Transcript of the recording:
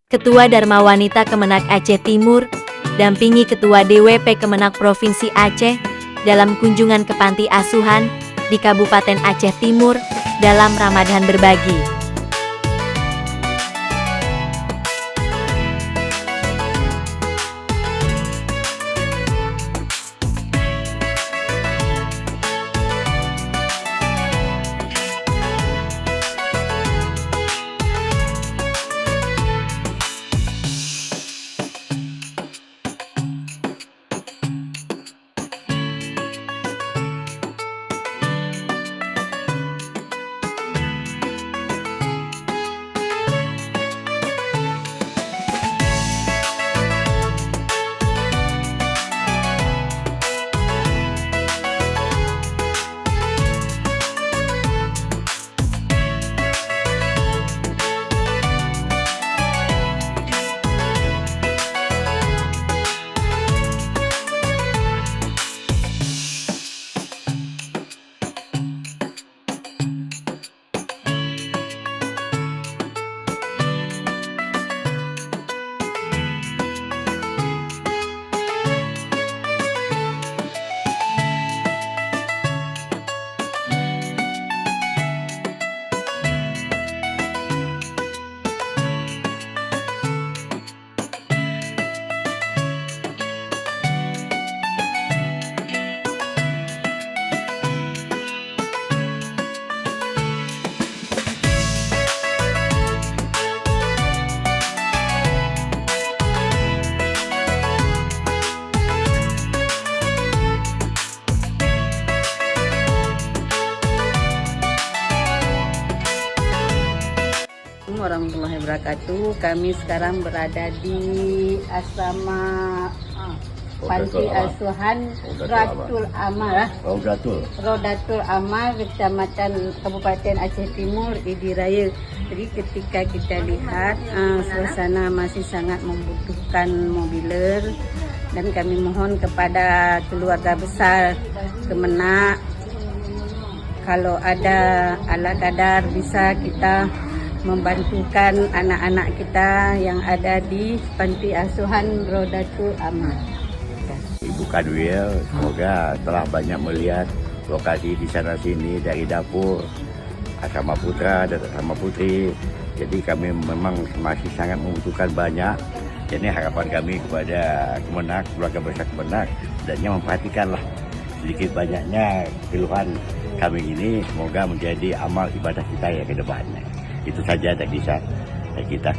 Ketua Dharma Wanita Kemenak Aceh Timur, dampingi Ketua DWP Kemenak Provinsi Aceh dalam kunjungan ke panti asuhan di Kabupaten Aceh Timur dalam Ramadan Berbagi. Warahmatullahi wabarakatuh. Kami sekarang berada di asrama panti asuhan Rodatul Amal, Rodatul Amal, Kecamatan Kabupaten Aceh Timur, Idi Raya. Jadi ketika kita lihat suasana masih sangat membutuhkan mobiler, dan kami mohon kepada keluarga besar Kemenak, kalau ada ala kadar bisa kita membantukan anak-anak kita yang ada di panti asuhan Rodatul Amal. Ibu Kadwil, semoga telah banyak melihat lokasi di sana sini dari dapur asrama putra dan asrama putri. Jadi kami memang masih sangat membutuhkan banyak. Jadi harapan kami kepada Kemenak, keluarga besar Kemenak, dan memperhatikanlah sedikit banyaknya keluhan kami ini, semoga menjadi amal ibadah kita ya ke depannya. Itu saja dari kita.